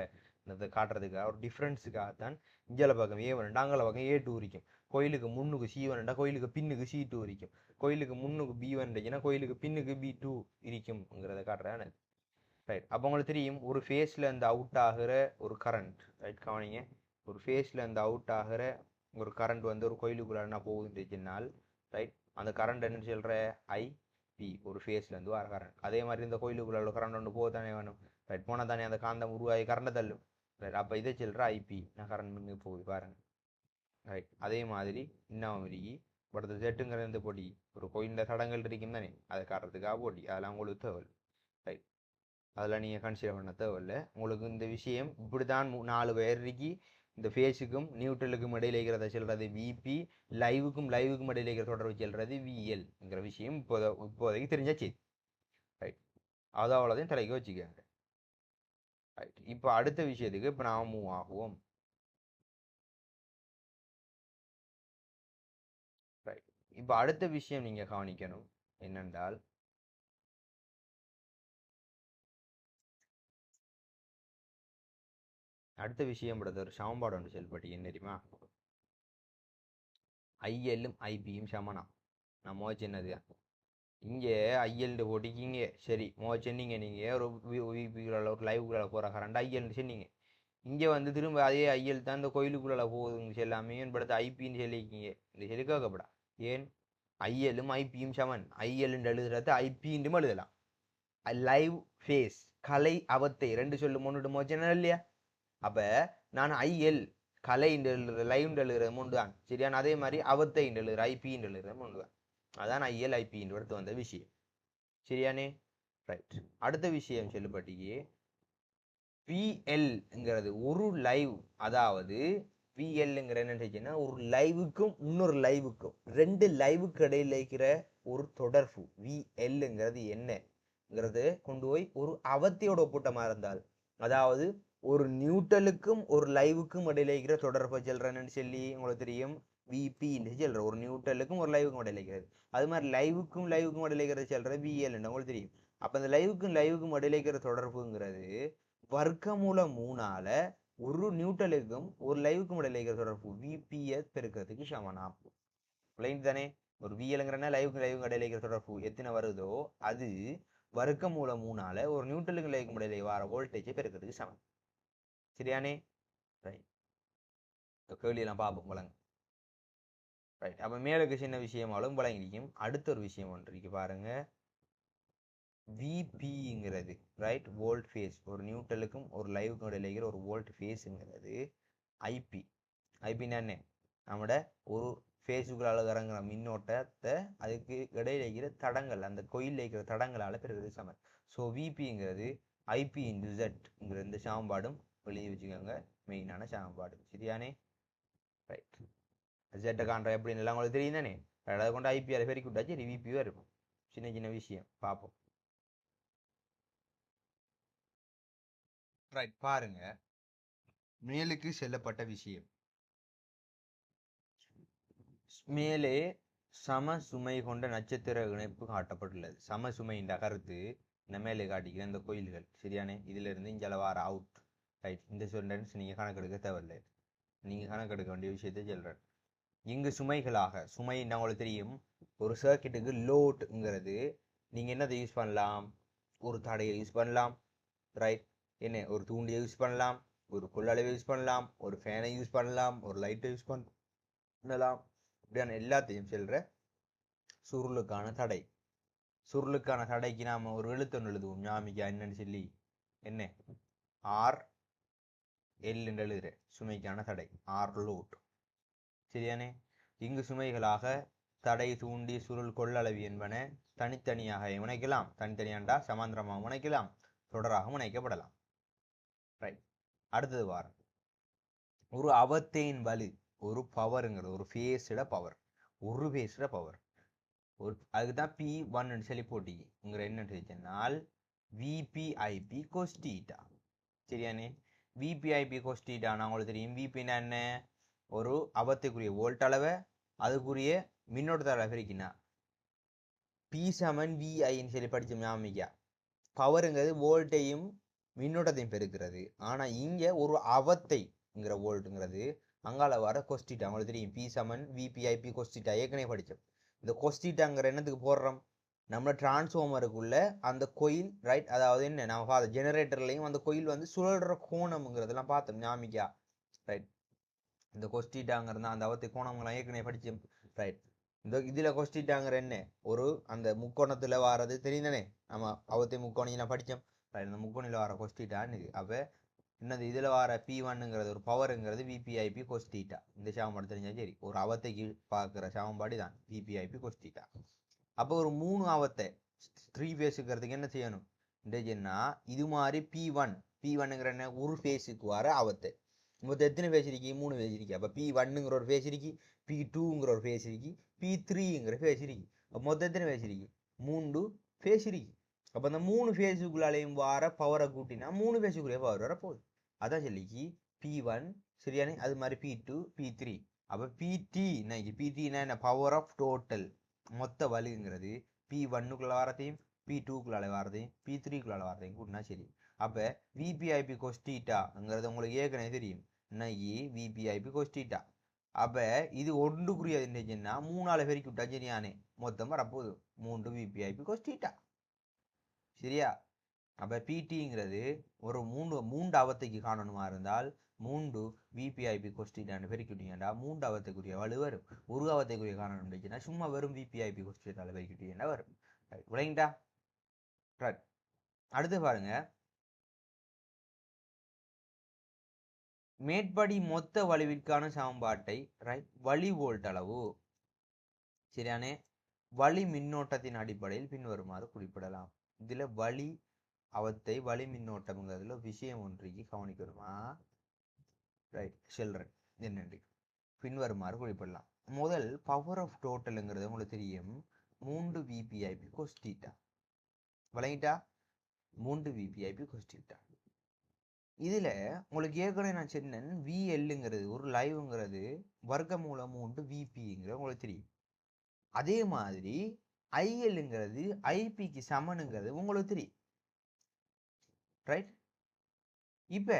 காட்டுறதுக்காக ஒரு டிஃப்ரென்ஸுக்காகத்தான் இஞ்சல பக்கம் A1, அங்கல பக்கம் A2 இருக்கும். கோயிலுக்கு முன்னுக்கு C1, கோயிலுக்கு பின்னுக்கு C2 இருக்கும். கோயிலுக்கு முன்னுக்கு B1 இருந்துச்சுன்னா கோயிலுக்கு பின்னுக்கு B2 இருக்கும்ங்கிறத காட்டுறேன். ரைட், அப்போ உங்களுக்கு தெரியும் ஒரு ஃபேஸில் அந்த அவுட் ஆகிற ஒரு கரண்ட். ரைட், கவனிங்க. ஒரு ஃபேஸில் அந்த அவுட் ஆகிற ஒரு கரண்ட் வந்து ஒரு கோயிலுக்குள்ள என்ன போகுதுன்னுச்சுன்னால் ரைட், அந்த கரண்ட் என்ன சொல்கிற? ஐபி. ஒரு ஃபேஸ்லேருந்து வர கரண்ட். அதே மாதிரி இந்த கோயிலுக்குள்ள கரண்ட் ஒன்று போக தானே வேணும். ரைட், போனால் தானே அந்த காந்தம் உருவாகி கரண்டை தள்ளும். ரைட், அப்போ இதை சொல்கிற ஐபி. நான் கரண்ட் முன்னு போகுது பாருங்க. ரைட், அதே மாதிரி இன்னும் இருக்கி படத்தை செட்டுங்கிறது போட்டி. ஒரு கோயிலில் தடங்கள் இருக்கும் தானே, அதை காட்டுறதுக்காக போட்டி. அதெல்லாம் உங்களுக்கு தேவை. ரைட், அதெல்லாம் நீங்கள் கன்சிடர் பண்ண தேவையில்லை. உங்களுக்கு இந்த விஷயம் இப்படி தான் 4 பேர் இருக்கி. இந்த ஃபேஸுக்கும் நியூட்ரலுக்கும் இடையில இருக்கிறத சொல்கிறது விபி, லைவுக்கும் இடையில இருக்கிற தொடர்பு சொல்கிறது விஎல்ங்கிற விஷயம் இப்போதைக்கு தெரிஞ்சாச்சு. ரைட், அது அவ்வளோதையும் தலைக்கு வச்சுக்கோங்க. ரைட், இப்போ அடுத்த விஷயத்துக்கு இப்போ நாம் மூவ் ஆகுவோம். ரைட், இப்போ அடுத்த விஷயம் நீங்க கவனிக்கணும் என்னென்றால் அடுத்த விஷயம் ஒரு சமன்பாடு ஒன்று செயல்பட்டு என்ன தெரியுமா? ஐஎல்லும் ஐபியும் சமனா. நான் மோச்சு என்னது இங்கே ஐஎல்ண்டு போட்டிக்கிங்க சரி சொன்னீங்க நீங்கள் ஒரு ஒரு லைவுக்குள்ள போகிற கரண்ட் ஐஎல்னு சொன்னீங்க. இங்கே வந்து திரும்ப அதே ஐஎல் தான் இந்த கோயிலுக்குள்ள போகுதுங்க எல்லாமே படுத்து ஐபின்னு சொல்லிக்கிங்க. இந்த சொல்லி கேட்கப்படா ஏன் ஐஎல்லும் ஐபியும் சமன். ஐஎல்ன்னு எழுதுறது ஐபின்னு எழுதலாம். லைவ் ஃபேஸ் கலை அவத்தை ரெண்டு சொல்லு முன்னுட்டு மோச்சனா இல்லையா? அப்ப நான் ஐஎல் கலை எழுதுற லைவ் எழுதுற முண்டு தான் சரியான. அதே மாதிரி அவத்தை எழுதுற ஐபின்னு எழுதுற முண்டு தான். அதான் ஐஎல் ஐபின்னு எடுத்து வந்த விஷயம் சரியானே. ரைட், அடுத்த விஷயம் சொல்லுபட்டியே விஎல்ங்கிறது ஒரு லைவ். அதாவது விஎல்ங்கிற என்ன ஒரு லைவுக்கும் இன்னொரு லைவுக்கும் ரெண்டு லைவுக்கு இடையில இருக்கிற ஒரு தொடர்பு. விஎல்ங்கிறது என்னங்கிறது கொண்டு போய் ஒரு அவத்தையோட ஒப்புட்டமா இருந்தால், அதாவது ஒரு நியூட்டலுக்கும் ஒரு லைவுக்கும் இடையில இருக்கிற தொடர்பை சொல்றேன்னு சொல்லி உங்களுக்கு தெரியும். விபின்னு சொல்ற ஒரு நியூட்டலுக்கும் ஒரு லைவுக்கும் இடையில இருக்கிறது. அது மாதிரி லைவுக்கும் இடையில இருக்கிறது சொல்ற விஎல் உங்களுக்கு தெரியும். அப்ப அந்த லைவுக்கும் இடையில இருக்கிற தொடர்புங்கிறது வர்க்கமூல 3ஆல ஒரு நியூட்டலுக்கும் ஒரு லைவுக்கும் இடையில இருக்கிற தொடர்பு விபிஎஸ் பெருக்கிறதுக்கு சமனா. லைன் தானே. ஒரு விஎல்ங்கிறனா லைவுக்கும் இடையில இருக்கிற தொடர்பு எத்தனை வருதோ அது வர்க்கமூல 3ஆல ஒரு நியூட்டலுக்கும் லைவுக்கும் இடையில வர வோல்டேஜை பெருக்கிறதுக்கு சமம் சரியானே. ரைட், கேள்வியெல்லாம் பார்ப்போம் வழங்க. ரைட், அப்போ மேலுக்கு சின்ன விஷயமாலும் வழங்கிக்கும். அடுத்த ஒரு விஷயம் ஒன்று இருக்கு பாருங்க. விபிங்கிறது ரைட் வோல்ட் ஃபேஸ். ஒரு நியூட்டலுக்கும் ஒரு லைவுக்கும் இடையில இருக்கிற ஒரு வோல்ட் ஃபேஸுங்கிறது ஐபி. ஐபின்னா என்ன? நம்மட ஒரு ஃபேஸுக்குள்ள இறங்குற மின்னோட்டத்தை அதுக்கு இடையில இருக்கிற தடங்கள் அந்த கோயிலில் இருக்கிற தடங்களால் பெறுவது சமன். ஸோ விபிங்கிறது ஐபி இன்டு ஜெட்ங்கிற இந்த சமன்பாடும் வெளியே வச்சுக்கோங்க, மெயினான சமன்பாடு சரியானே. ரைட், ஜெட்டை காண்ற எப்படின்னு எல்லாம் உங்களுக்கு தெரியும் தானே. அதை கொண்டு ஐபிஆர் பெருக்கி விட்டாச்சு சரி விபியும் இருக்கும். சின்ன சின்ன விஷயம் பார்ப்போம். ரைட், பாருங்க மேலுக்கு செல்லப்பட்ட விஷயம். மேலே சம சுமை கொண்ட நட்சத்திர இணைப்பு காட்டப்பட்டுள்ளது. சம சுமை என்ற கருத்து இந்த மேலே காட்டிக்கிற இந்த கோயில்கள் சரியானே. இதுல இருந்து இங்கே வார அவுட். ரைட், இந்த சென்டென்ஸ் நீங்க கணக்கெடுக்க தேவையில்லை. நீங்க கணக்கெடுக்க வேண்டிய விஷயத்தை சொல்றேன். இங்கு சுமைகளாக சுமை உங்களுக்கு தெரியும். ஒரு சர்க்கிட்டுக்கு லோட்ங்கிறது நீங்க என்னதை யூஸ் பண்ணலாம்? ஒரு தடையை யூஸ் பண்ணலாம். ரைட், என்ன ஒரு தூண்டியை யூஸ் பண்ணலாம், ஒரு கொள்ளளவை யூஸ் பண்ணலாம், ஒரு ஃபேனை யூஸ் பண்ணலாம், ஒரு லைட்டை யூஸ் பண்ணலாம். இப்படியான எல்லாத்தையும் செல்ற சுருளுக்கான தடை. சுருளுக்கான தடைக்கு நாம ஒரு எழுத்தொன்று எழுதுவோம். ஞாபகம் என்னன்னு சொல்லி என்ன ஆர் எல் என்று எழுதுற சுமைக்கான தடை ஆர் லோட் சரியானே. இங்கு சுமைகளாக தடை, தூண்டி, சுருள், கொள்ளளவு என்பன தனித்தனியாக இணைக்கலாம். தனித்தனியாண்டா சமாந்திரமாக இணைக்கலாம், தொடராக இணைக்கப்படலாம். ரைட், அடுத்தது வாரம் ஒரு அவத்தையின் வலு. ஒரு பவருங்கிறது ஒரு ஃபேஸோட பவர், ஒரு ஃபேஸோட பவர். ஒரு அதுக்குதான் P1 சொல்லி போட்டிங்கிற என்ன சொன்னால் விபிஐபி கோஸ்டீட்டா சரியானே. விபிஐபி கோஸ்டீட்டானா உங்களுக்கு தெரியும். விபின்னா என்ன? ஒரு அவத்தைக்குரிய வோல்ட் அளவை அதுக்குரிய மின்னோட்டத்தை அளவு பிரிக்கினா P(VI) சொல்லி படிச்சோம் ஞாபகம். பவருங்கிறது வோல்ட்டையும் மின்னோட்டத்தையும் பெருக்கிறது. ஆனா இங்க ஒரு அவத்தைங்கிற வோல்ட்டுங்கிறது அங்கால வர கொஸ்டீட்டா உங்களுக்கு தெரியும். P(VPIP கோஸ்டீட்டா ஏற்கனவே படிச்சோம். இந்த கொஸ்டீட்டாங்கிற என்னத்துக்கு போடுறோம்? நம்ம டிரான்ஸ்ஃபார்மருக்குள்ள அந்த கோயில் ரைட், அதாவது என்ன நம்ம பார்த்த ஜெனரேட்டர்லையும் அந்த கோயில் வந்து சுழல்ற கோணம்ங்கிறதெல்லாம் பார்த்தோம் ஞாபகம். ரைட், இந்த கொஸ்டீட்டாங்கிறது அந்த அவத்தை கோணம்லாம் ஏற்கனவே படிச்சோம். ரைட், இந்த இதுல கொஸ்டீட்டாங்கிற என்ன? ஒரு அந்த முக்கோணத்துல வாரது தெரியும் தானே. நம்ம அவத்தை முக்கோணிலாம் படிச்சோம். இந்த முக்கோணில வர கொஸ்டீட்டான்னு இது. அப்ப என்னது இதுல வர P1ங்கிறது ஒரு பவருங்கிறது விபிஐபி கொஸ்டீட்டா. இந்த சமன்பாடு தெரிஞ்சா சரி. ஒரு அவத்தைக்கு பார்க்குற சமன்பாடு தான் விபிஐபி கொஸ்டீட்டா. அப்போ ஒரு 3 அவத்தை 3 ஃபேஸுங்கிறதுக்கு என்ன செய்யணும்? என்ன இது மாதிரி P1ங்கிற என்ன ஒரு ஃபேஸுக்கு வர அவத்தை. மொத்தம் எத்தனை ஃபேஸ் இருக்கு? 3 ஃபேஸ் இருக்கு. அப்போ P1ங்கிற ஒரு ஃபேஸ் இருக்கு, P2ங்கிற ஒரு ஃபேஸ் இருக்கு, P3ங்கிற ஃபேஸ் இருக்கு. மொத்தம் எத்தனை ஃபேஸ் இருக்கு? 3 ஃபேஸ் இருக்கு. அப்போ அந்த 3 ஃபேஸுக்குள்ளாலையும் வர பவரை கூட்டினா 3 ஃபேஸுக்குள்ளே பவர் வர போகுது. அதான் சொல்லிக்கு P1 சரியானே. அது மாதிரி P2 P3 அப்போ பிடி இன்னைக்கு பிடினா என்ன பவர் ஆஃப் டோட்டல் மொத்த வலுங்கிறது P1க்குள்ள வரதையும் P2க்குள்ள வரதையும் P3க்குள்ள வரதையும் கூட்டினா சரி. அப்போ விபிஐபி கொஸ்டீட்டாங்கிறது உங்களுக்கு ஏற்கனவே தெரியும் இன்னைக்கு விபிஐபி கொஸ்டீட்டா. அப்போ இது ஒன்றுக்குரிய என்னச்சுன்னா 3ஆல் பெருக்கி விட்டா சரியானே மொத்தம் வரப்போகுது 3 விபிஐபி கொஸ்டீட்டா. சரியா? அப்போ பிடிங்கிறது ஒரு மூன்று அவத்தைக்கு காணணுமா இருந்தால் 3 விபிஐபி கொஸ்டீட்டான்னு பெருக்கிட்டீங்கன்னா 3 அவத்தைக்குரிய வலு வரும். ஒரு அவத்தைக்குரிய காரணம் இருந்துச்சுன்னா சும்மா வெறும் விபிஐபி கொஸ்டீட்டால பெருக்கிட்டீங்கன்னா வரும். விளங்கிட்டா? ரைட். அடுத்து பாருங்க, மேற்படி மொத்த வலிவிற்கான சமன்பாட்டை ரைட் வழி வோல்ட் அளவு சரியானே வழி மின்னோட்டத்தின் அடிப்படையில் பின்வருமாறு குறிப்பிடலாம். இதுல வழி அவத்தை வழி மின்னோட்டம்ங்கிறதுல விஷயம் ஒன்றைக்கு கவனிக்கணுமா? ரைட் சொல்றேன் என்னென்று பின்வருமாறு குறிப்பிடலாம். முதல் பவர் ஆஃப் டோட்டலுங்கிறது உங்களுக்கு தெரியும் 3 விபிஐபி கொஸ்டீட்டா. விளங்கிட்டா? 3 விபிஐபி கொஸ்டீட்டா. இதுல உங்களுக்கு ஏற்கனவே நான் சொன்னேன் விஎல்லுங்கிறது ஒரு லைவ்ங்கிறது வர்க்கமூலம் 3 விபிங்கிறது உங்களுக்கு தெரியும். அதே மாதிரி ஐஎல்லுங்கிறது ஐபிக்கு சமனுங்கிறது உங்களுக்கு தெரியும். ரைட். இப்ப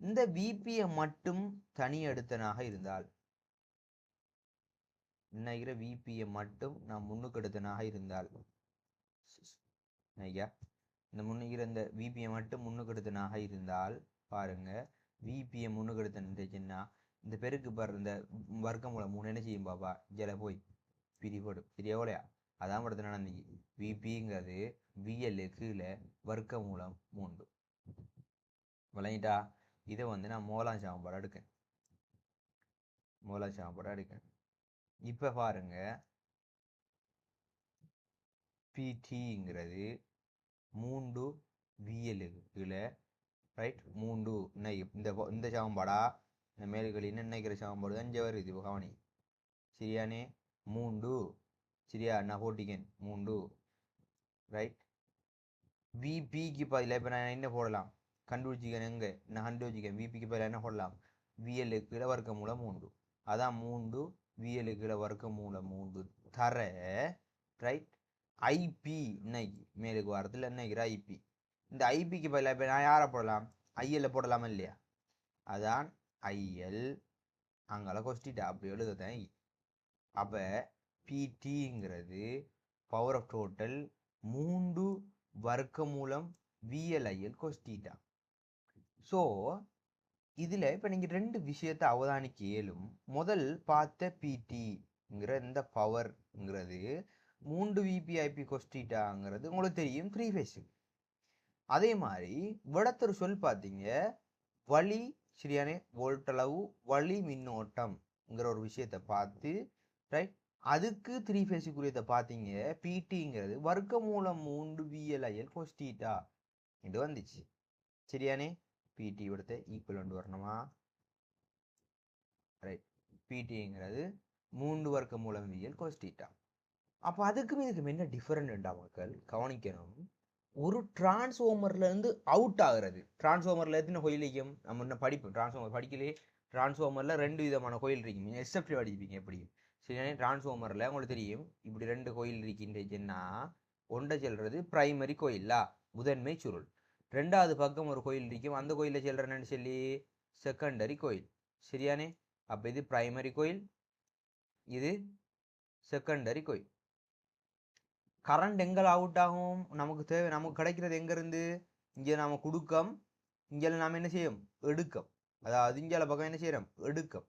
இந்த விபியை மட்டும் தனி எடுத்தனாக இருந்தால் நினைக்கிற விபியை மட்டும் நான் முன்னுக்கு எடுத்தனாக இருந்தால் இந்த முன்னுக்கிற இந்த விபியை மட்டும் முன்னுக்கு எடுத்தனாக இருந்தால் பாருங்க விபியை முன்னுக்கு எடுத்தா இந்த பெருக்கு பாரு இந்த வர்க்கமூலம் 3 என்ன செய்யும் பாப்பா ஜல போய் பிரிபடும். சரி எவ்வளோயா? அதான் படத்தை நடந்துச்சு விபிங்கிறது விஎல் கீழே வர்க்கமூலம் 3. விளங்கிட்டா? இதை நான் மூலாம் சாம்பாடு எடுக்கேன். மூலாம் சாம்பாடு எடுக்கேன். இப்ப பாருங்க பிடிங்கிறது 3 விஎலுக்கு கீழே ரைட் 3 இந்த சாம்பாடா இந்த மேல்களில் நினைக்கிற சாம்பாடு தான் இங்கே வருது. இப்போ கவனி சரியானே 3 சரியா? நான் போட்டிக்கேன் 3 ரைட். விபிக்கு பதிலாக இப்போ நான் என்ன போடலாம் கண்டுபிடிச்சிக்கேன். எங்கே நான் கண்டுபிடிச்சிக்கேன் விபிக்கு பதிலாக என்ன போடலாம் விஎலுக்கு கீழே வர்க்கமூலம் 3. அதான் 3 விஎலுக்கு கீழே வர்க்கமூலம் 3 தர ரைட் ஐபி இன்னைக்கு மேலுக்கு வாரத்தில் நினைக்கிற ஐபி. இந்த ஐபிக்கு பதிலாக இப்போ நான் யாரை போடலாம் ஐஎல்ல போடலாமா இல்லையா? அதான் ஐஎல் அங்கே கொஸ்டிட்டா அப்படி எழுதுதான். அப்போ பிடிங்கிறது பவர் ஆஃப் டோட்டல் 3 வர்க்கமூலம் விஎல்ஐஎல் கொஸ்டிட்டா. ஸோ இதில் இப்போ நீங்கள் 2 விஷயத்தை அவதானிக்க இயலும். முதல் பார்த்த பிடிங்கிற இந்த பவர்ங்கிறது 3 விபிஐபி கொஸ்டிட்டாங்கிறது உங்களுக்கு தெரியும் 3 ஃபேஸு. அதே மாதிரி விடத்தொரு சொல் பார்த்தீங்க வழி சரியானே வோல்ட் அளவு வழி மின்னோட்டம்ங்கிற ஒரு விஷயத்தை பார்த்து ரைட் அதுக்கு 3 ஃபேஸுக்குரியதை பார்த்தீங்க பிடிங்கிறது வர்க்கமூலம் 3 விஎல்ஐஎல் கொஸ்டிட்டா இது வந்துச்சு. சரியானே பிடி விடத்தை ஈக்குவல் கொண்டு வரணுமா? ரைட். பிடிங்கிறது 3 வர்க்கமூலம் விஎல் கொஸ்டிட்டா. அப்போ அதுக்கும் இதுக்கும் என்ன டிஃபரெண்ட்டா மக்கள் கவனிக்கணும். ஒரு டிரான்ஸ்ஃபார்மர்ல இருந்து அவுட் ஆகுறது. டிரான்ஸ்ஃபார்மர்ல எத்தனை கோயில் இருக்கும் நம்ம இன்னும் படிப்போம். டிரான்ஸ்ஃபார்மர் படிக்கலே டிரான்ஸ்ஃபார்மர்ல 2 விதமான கோயில் இருக்கும். நீங்கள் எஸ்எஃப்டி படிப்பீங்க எப்படி சரி? டிரான்ஸ்ஃபார்மர்ல உங்களுக்கு தெரியும் இப்படி 2 கோயில் இருக்கின்றதுன்னா ஒன்றை செல்றது பிரைமரி கோயிலா முதன்மை சுருள். 2வது பக்கம் ஒரு கோயில் இருக்கும் அந்த கோயிலில் செல்றேன்னு சொல்லி செகண்டரி கோயில். சரியானே? அப்போ இது பிரைமரி கோயில் இது செகண்டரி கோயில். கரண்ட் எங்கே அவுட் ஆகும் நமக்கு தேவை நமக்கு கிடைக்கிறது எங்கேருந்து இங்கே நாம் கொடுக்கம் இங்கே நாம் என்ன செய்யும் எடுக்கம். அதாவது இங்கே பக்கம் என்ன செய்கிறோம் எடுக்கம்.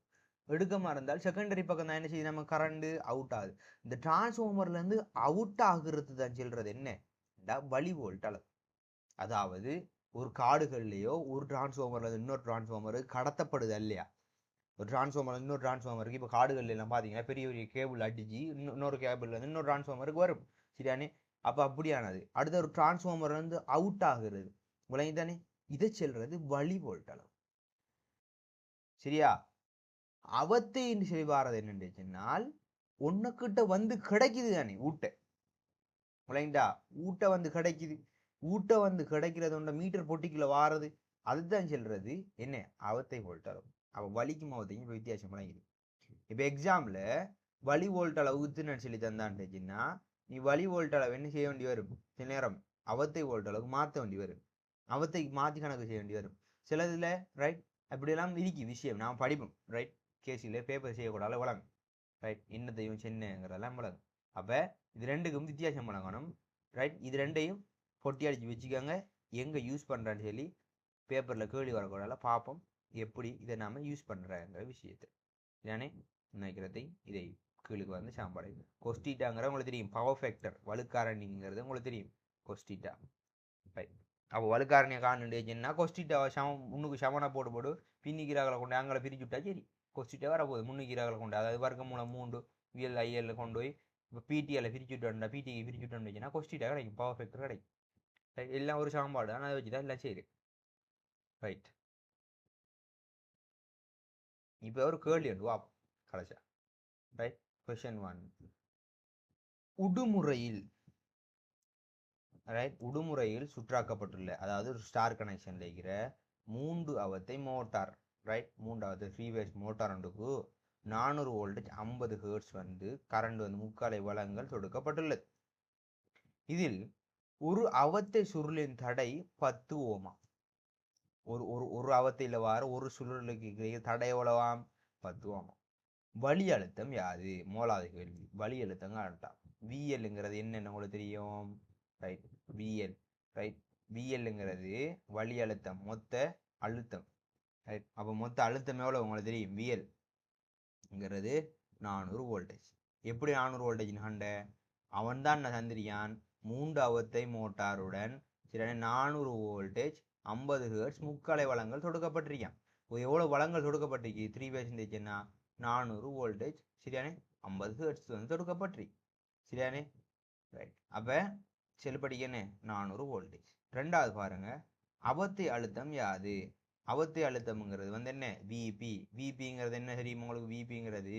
எடுக்கமாக இருந்தால் செகண்டரி பக்கம் தான் என்ன செய்யும் நம்ம கரண்ட் அவுட் ஆகுது. இந்த டிரான்ஸ்ஃபார்மர்லேருந்து அவுட் ஆகுறது தான் சொல்கிறது என்ன வழி வோல்ட் அளவு. அதாவது ஒரு காடுகள்லையோ ஒரு டிரான்ஸ்ஃபார்மர்ல இன்னொரு டிரான்ஸ்ஃபார்மர் கடத்தப்படுது இல்லையா? ஒரு டிரான்ஸ்ஃபார்மர் இன்னொரு டிரான்ஸ்ஃபார்மருக்கு இப்போ காடுகள்ல எல்லாம் பார்த்தீங்கன்னா பெரிய பெரிய கேபிள் அடிச்சு இன்னொரு கேபிள் வந்து இன்னொரு டிரான்ஸ்ஃபார்மருக்கு வரும். சரியானே? அப்போ அப்படியானது அடுத்த ஒரு டிரான்ஸ்ஃபார்மர் வந்து அவுட் ஆகுறது விளங்கிதானே? இதை செல்றது வழி வோல்ட் அளவு. சரியா? அவத்தை சொல்லி வாரது என்னன்னு சொன்னால் ஒன்னுக்கிட்ட வந்து கிடைக்குது தானே ஊட்ட விளங்கிட்டா? ஊட்ட வந்து கிடைக்குது. ஊட்ட வந்து கிடைக்கிறது மீட்டர் பொட்டிக்குள்ள வாரது அதுதான் சொல்றது என்ன அவத்தை வோல்ட் அளவு. அப்போ வலிக்கும் அவத்தையும் வித்தியாசம் விளங்குது. இப்போ எக்ஸாம்பிள் வழி வோல்ட் அளவு ஊத்துன்னு சொல்லி தந்தான்ட்டுச்சுன்னா நீ வழி வோல்ட் அளவு என்ன செய்ய வேண்டி வரும்? சில நேரம் அவத்தை வோல்ட் அளவுக்கு மாற்ற வேண்டி வரும், அவத்தை மாற்றி கணக்கு செய்ய வேண்டி வரும் சிலதுல, ரைட்? அப்படியெல்லாம் இருக்கு விஷயம், நான் படிப்போம், ரைட்? கேசியில் பேப்பர் செய்யக்கூடாது வழங்கும், ரைட்? என்னத்தையும் சென்னைங்கிறதெல்லாம் வழங்கும். அப்போ இது ரெண்டுக்கும் வித்தியாசம் வழங்கணும், ரைட்? இது ரெண்டையும் பொட்டி அடித்து வச்சுக்கோங்க. எங்கே யூஸ் பண்ணுறான்னு சொல்லி பேப்பரில் கேள்வி வரக்கூடாது, பார்ப்போம் எப்படி இதை நாம் யூஸ் பண்ணுறங்கிற விஷயத்தை. ஏன்னே நினைக்கிறதை இதை கீழுக்கு வந்து சாம்பாடு கொஸ்டீட்டாங்கிற உங்களுக்கு தெரியும், பவர் ஃபேக்டர் வலுக்காரணிங்கிறது உங்களுக்கு தெரியும், கொஸ்டீட்டா, ரைட்? அப்போ வலுக்காரணியை காணுச்சுன்னா கொஸ்டீட்டாவை முன்னுக்கு சமனை போட்டு பின்னிக்கிறாக்களை கொண்டு அங்கே பிரிச்சு விட்டா சரி, கொஸ்டீட்டா வரப்போகுது முன்னுக்கிறாக்களை கொண்டு, அதாவது வர்க்கம் மூலம் 3 விஎல் ஐஎல் கொண்டு போய் இப்போ பிடிஎல்ல பிரிச்சு விட்டோம்னா பிடிக்கு பிரிச்சு விட்டோம்னா கொஸ்டீட்டா கிடைக்கும், பவர் ஃபேக்டர் கிடைக்கும். எல்லாம் ஒரு சாம்பாடு, ஆனால் அதை வச்சு தான் எல்லாம் சரி, ரைட்? இப்போ ஒரு கேள்வி உண்டு, வா கடைசா, ரைட்? கொஸ்டின் 1, உடுமுறையில், ரைட்? உடுமுறையில் சுற்றாக்கப்பட்டுள்ள, அதாவது ஒரு ஸ்டார் கனெக்ஷன்ல இருக்கிற 3 அவத்தை மோட்டார், ரைட்? 3வது 3 ஃபேஸ் மோட்டார் ஒன்றுக்கு 400 வோல்டேஜ் 50 ஹெர்ட்ஸ் வந்து கரண்ட் வந்து முக்காலை வளங்கள் தொடுக்கப்பட்டுள்ளது. இதில் ஒரு அவத்தை சுருளின் தடை 10 ஓமா. ஒரு அவத்தையில் வார ஒரு சுருளுக்கு தடை எவ்வளவாம்? 10 ஓமா. வழி அழுத்தம் யாது? மோலாது கேள்வி. வழி அழுத்தங்க அழுத்தம் விஎல்ங்கிறது என்னென்ன உங்களுக்கு தெரியும், ரைட்? VL, right? விஎல்ங்கிறது வழி அழுத்தம், மொத்த அழுத்தம், ரைட்? அப்போ மொத்த அழுத்தம் எவ்வளோ உங்களுக்கு தெரியும்? விஎல்ங்கிறது 400 வோல்டேஜ். எப்படி 400 வோல்டேஜ் கண்ட? அவன் தான் தந்திரியான் 3 அவத்தை மோட்டாருடன் 400 வோல்டேஜ் 50 ஹெர்ட்ஸ் முக்காலை வளங்கள் தொடுக்கப்பட்டிருக்கான். எவ்வளோ வளங்கள் தொடுக்கப்பட்டிருக்கு? 3 ஃபேஸ் இருந்துச்சுன்னா 400 வோல்டேஜ், சரியானே? 50 ஹெர்ட்ஸ் வந்து தொடுக்கப்பட்டிரு, சரியானே? ரைட். அப்போ செல்படிக்கனே 400 வோல்டேஜ். ரெண்டாவது பாருங்க, அவத்தை அழுத்தம் யாது? அவத்தை அழுத்தம்ங்கிறது வந்து என்ன? விபி. விபிங்கிறது என்ன தெரியும் உங்களுக்கு? விபிங்கிறது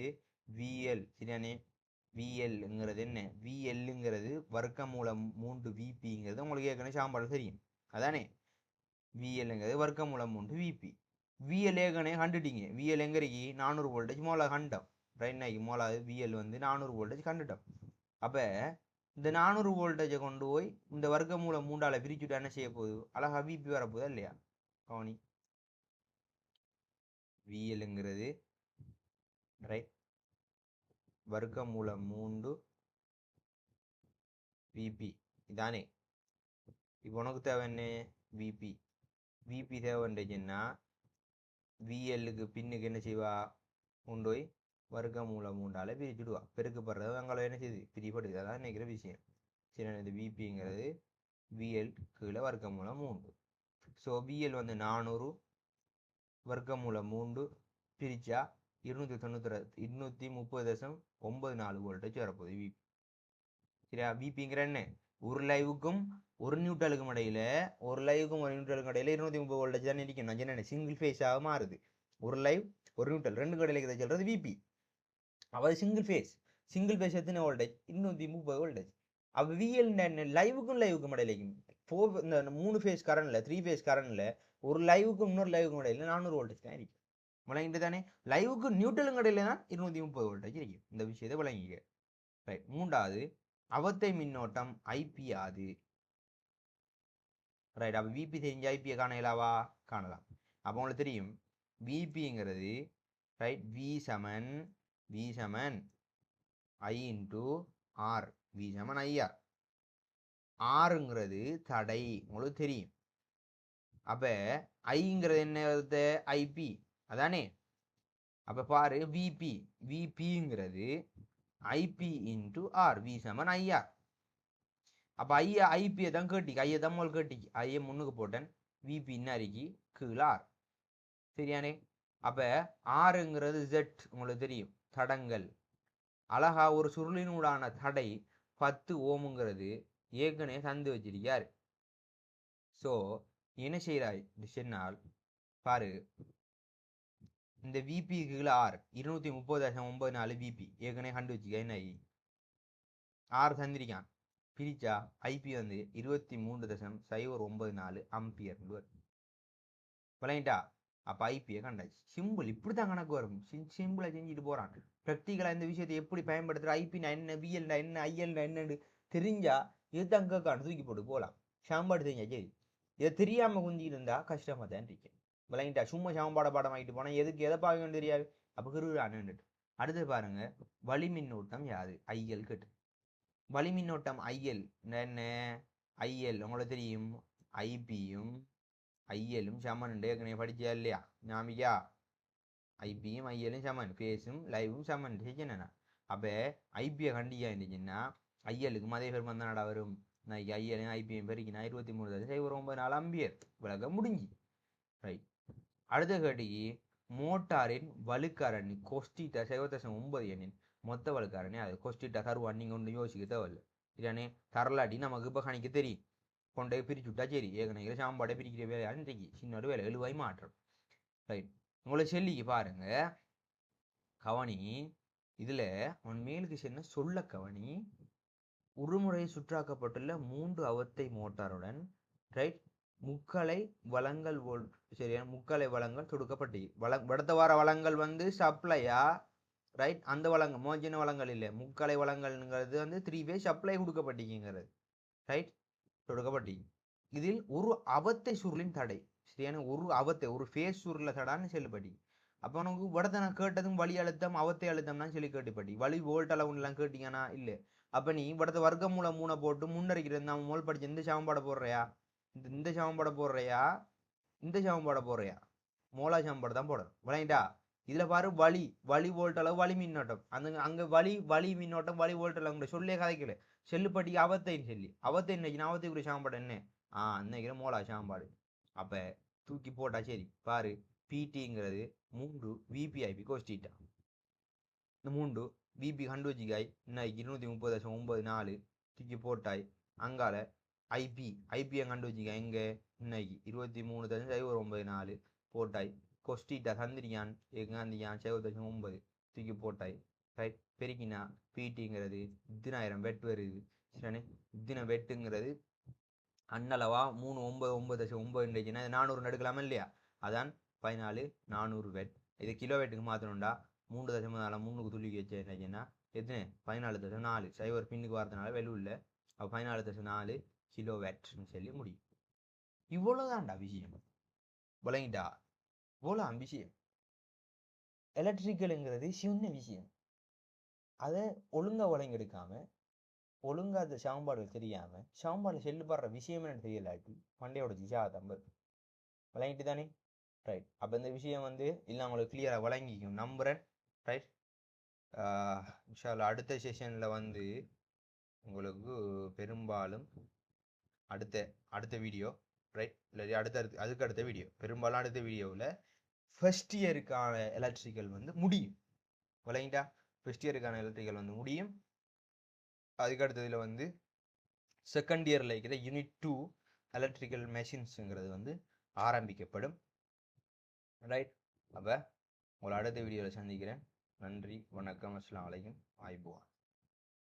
விஎல், சரியானே? விஎல்ங்கிறது என்ன? விஎல்ங்கிறது வர்க்க மூலம் 3 விபிங்கிறது உங்களுக்கு ஏற்கனவே சாம்பாடு தெரியும், அதானே? விஎல்ங்கிறது வர்க்க மூலம் 3 விபி. விஎல் ஏற்கனவே கண்டுட்டீங்க, விஎல் எங்க இருக்கு? 400 வோல்டேஜ் மோலா கண்டம், ரைட்? மோலா விஎல் வந்து 400 வோல்டேஜ் கண்டுட்டோம். அப்போ இந்த 400 வோல்டேஜை கொண்டு போய் இந்த வர்க்க மூலம் 3ஆல பிரிச்சுட்டு என்ன செய்ய போகுது? அழகா விபி வரப்போதா இல்லையா? கவனி, விஎல்ங்கிறது, ரைட்? வர்க்க மூலம் 3 விபி, இதானே? இப்போ உனக்கு தேவை என்ன? விபி. விபி தேவைன்னா விஎல்லுக்கு பின்னுக்கு என்ன செய்வா? கொண்டு போய் வர்க்க மூலம் 3ஆல பிரிச்சுடுவா. பெருக்கப்படுறது அங்கே என்ன செய்யுது? பிரிப்படுது. அதான் நினைக்கிற விஷயம், சரி? இந்த விபிங்கிறது விஎல் கீழே வர்க்க மூலம் 3. ஸோ விஎல் வந்து 400 வர்க்க மூலம் 3 பிரிச்சா 230.94 வோல்டேஜ் வரப்போகுது விபி, சரியா? விபிங்கிற என்ன? ஒரு லைவுக்கும் ஒரு நியூட்ரலுக்கும் இடையில, ஒரு லைவுக்கும் ஒரு நியூட்ரலுக்கும் இடையில 230 வோல்டேஜ் தான் இருக்கும். நான் என்ன சிங்கிள் ஃபேஸாக மாறுது. ஒரு லைவ் ஒரு நியூட்ரல் ரெண்டு கடையில சொல்றது விபி. அதாவது சிங்கிள் ஃபேஸ் எத்தனை வோல்டேஜ்? 230 வோல்டேஜ். அப்போ விஎல் லைவுக்கும் இடையிலைக்கும் இந்த 3 ஃபேஸ் கரண்ட்ல 3 ஃபேஸ் கரண்ட்ல ஒரு லைவுக்கும் இன்னொரு லைவுக்கும் இடையில 400 வோல்டேஜ் தான் இருக்கும். விளங்கிட்டு தானே? லைவுக்கு நியூட்ரலுக்கும் இடையில தான் 230 வோல்டேஜ் இருக்கும். இந்த விஷயத்தை விளங்கிக்க, ரைட்? மூன்றாவது, அவத்தை மின்னோட்டம் ஐபி ஆது, ரைட்? அப்போ விபி தெரிஞ்ச ஐபியை காணலாவா? காணலாம். அப்போ உங்களுக்கு தெரியும் விபிங்கிறது, ரைட்? வி சமன் ஐ இன்டு ஆர், வி சமன் ஐஆர். ஆறுங்கிறது தடை, உங்களுக்கு தெரியும். அப்போ ஐங்கிறது என்ன? ஐபி, அதானே? அப்போ பாரு, விபிங்கிறது ஐபி இன்டு ஆர், வி சமன் ஐஆர். அப்போ ஐபியை தான் கேட்டிக்கு, ஐயை தான் முதல் கேட்டிக்கு, ஐயை முன்னுக்கு போட்டேன், விபி இன்னறிக்கு கீழே ஆர், சரியானே? அப்போ ஆறுங்கிறது ஜெட், உங்களுக்கு தெரியும், தடங்கள். அழகா ஒரு சுருளினூடான தடை 10 ஓமுங்கிறது ஏற்கனவே தந்து வச்சிருக்காரு. ஸோ என்ன செய்கிறாய் சொன்னால் பாரு, இந்த விபி கீழே ஆர் 230.94 விபி ஏற்கனவே கண்டு வச்சுக்க. என்ன ஆர் தந்திரிக்கான், பிரிச்சா ஐபி வந்து 23.094 அம்பியர் விளங்கிட்டா? அப்போ ஐபியை கண்டாச்சு. சிம்பிள், இப்படி தான் கணக்கு வரும். சிம்பிளை செஞ்சுட்டு போகிறான். ப்ராக்டிக்கலாக இந்த விஷயத்தை எப்படி பயன்படுத்துகிற ஐபினா என்ன விஎல்டா என்ன ஐஎல்டா என்னன்னு தெரிஞ்சா எது அங்கே தூக்கி போட்டு போகலாம். சாம்பாடு தெரிஞ்சா சரி, இதை தெரியாமல் குந்தி இருந்தா கஷ்டமாக தான் இருக்கு. விளங்கிட்டா சும்மா சாம்பாட பாடம் ஆகிட்டு போனால் எதுக்கு எதை பார்க்கணும் தெரியாது. அப்போ கிருடான்னு. அடுத்து பாருங்க, வளிமின்னோட்டம் யாது? ஐஎல் கேட்டு. வளிமின்னோட்டம் ஐஎல் என்ன? ஐஎல் உங்களுக்கு தெரியும், ஐபியும் ஐஎலும் சமன் ஏற்கனவே படிச்சியா இல்லையா? ஞாபகா? ஐபியும் ஐஎலும் சமன், ஃபேஸும் லைவும் சமன் என்னன்னா. அப்போ ஐபியை கண்டியா இருந்துச்சுன்னா ஐஎலுக்கு அதே பேர் வந்தாடா வரும். நான் ஐஎலும் ஐபிஎம் பெருக்கினா 23.94 அம்பியர். விளக்க முடிஞ்சு. ரைட். அடுத்த கேட்டிக்கு, மோட்டாரின் வலுக்காரணி கொஸ்டிட்டா 7.9 எண்ணின் மொத்த வலுக்காரணி அது. கொஸ்டிட்டா தருவான், நீங்கள் ஒன்று யோசிக்க தேவையில்லை. இதானே தரலாட்டி நமக்கு இப்போ கணிக்க தெரியும். கொண்டே பிரிச்சு விட்டா சரி. ஏற்கனவே சாம்பாடை பிரிக்கிற வேலையான்னு இன்றைக்கு சின்ன ஒரு வேலை எழுவாய் மாற்றம். ரைட். உங்களை செல்லிக்கு பாருங்க கவனி. இதுல உன் மேலுக்கு சென்ன சொல்ல கவனி. ஒருமுறை சுற்றாக்கப்பட்டுள்ள 3 அவத்தை மோட்டாருடன் ரைட் முக்கலை வளங்கள் சரியா முக்கலை வளங்கள் தொடுக்கப்பட்டு அடுத்த வார வளங்கள் வந்து சப்ளையா ரைட். அந்த வளங்கள் மோஜன வளங்கள் இல்லை, முக்கலை வளங்கள்ங்கிறது வந்து 3 phase சப்ளை கொடுக்கப்பட்டிருக்கிறது. ரைட், தொடுக்கப்பட்டி. இதில் ஒரு அவத்தை சுருளின் தடை சரியான ஒரு அவத்தை ஒரு ஃபேஸ் சுருள தடான்னு செல்லுப்பட்டி. அப்போ உனக்கு வடத்தை நான் கேட்டதும் வலி அழுத்தம் அவத்தை அழுத்தம்னா சொல்லி கேட்டுப்பட்டி. வலி வோல்ட் அளவுலாம் கேட்டீங்கன்னா இல்லை. அப்போ நீ வடத்தை வர்க்க மூலம் 3 போட்டு முன்னறிக்கிறது நம்ம மோல் படிச்சு இந்த சாம்பாடை போடுறியா, இந்த சாம்பாடை போடுறியா, இந்த சாம்பாடை போடுறியா, மோலா சாம்பாடு தான் போடணும். விளையாண்டா? இதுல பாரு வலி வலி வோல்ட் அளவு வலி மின்னோட்டம். அங்க வலி மின்னோட்டம் வலி வோல்ட் அளவு சொல்லே கதைக்கல. செல்லுப்பட்டி அவத்தைன்னு சொல்லி அவத்தை இன்னைக்கு அவத்தைக்குரிய சாம்பாடு என்ன? இன்னைக்கு மோலா சாம்பாடு. அப்ப தூக்கி போட்டா சரி. பாரு, பிடிங்கிறது 3 விபிஐபி கோஸ்டீட்டா. இந்த 3 விபி கண்டுவச்சிக்காய் இன்னைக்கு 230.94 தூக்கி போட்டாய். அங்கால ஐபியை கண்டுவச்சிக்காய் எங்க இன்னைக்கு 23.094 போட்டாய். கொஸ்டீட்டா தந்திரியான் எங்காந்தியான் 7.9 தூக்கி போட்டாய். ரைட். பெருக்கினா பிடிங்கிறது 1000 வெட் வருது. சரிண்ணே, 1000 வெட்டுங்கிறது அண்ணளவா 399.9 இருந்துச்சுன்னா 400 எடுக்கலாமா இல்லையா? அதான் 14 வெட். இது கிலோ வெட்டுக்கு மாற்றணும்டா 3.4 3க்கு துள்ளி வச்சு என்னச்சுன்னா எத்தனை 14.4 சைவர் பின்னுக்கு வரதுனால வெலு இல்லை. அப்போ 14.4 கிலோ வெட்னு சொல்லி முடியும். இவ்வளோதான்டா விஷயம். விளங்கிட்டா? இவ்வளோ விஷயம். எலக்ட்ரிக்கலுங்கிறது சின்ன விஷயம். அதை ஒழுங்கா விளங்கெடுக்காம ஒழுங்கா அந்த சாம்பாடுகள் தெரியாம சாம்பாடு செல்லுபடுற விஷயம் என்ன தெரியலாட்டி மண்டையோட ஜிஜாதம்பர். விளங்கிட்டு தானே? ரைட். அப்போ இந்த விஷயம் வந்து இல்லை உங்களுக்கு கிளியராக விளங்கிக்கும் நம்புறேன். ரைட். அடுத்த செஷனில் வந்து உங்களுக்கு பெரும்பாலும் அடுத்த வீடியோ ரைட் இல்லை அதுக்கு அடுத்த வீடியோ பெரும்பாலும் அடுத்த வீடியோவில் ஃபர்ஸ்ட் இயருக்கான எலக்ட்ரிக்கல் வந்து முடியும். விளங்கிட்டா? ஃபர்ஸ்ட் இயருக்கான எலக்ட்ரிக்கல் வந்து முடியும். அதுக்கு அடுத்ததில் வந்து செகண்ட் இயரில் இருக்கிற யூனிட் 2 எலக்ட்ரிக்கல் மெஷின்ஸுங்கிறது வந்து ஆரம்பிக்கப்படும். ரைட். அப்போ உங்களை அடுத்த வீடியோவில் சந்திக்கிறேன். நன்றி, வணக்கம், அஸ்ஸலாமு அலைக்கும், ஆய்புவான்.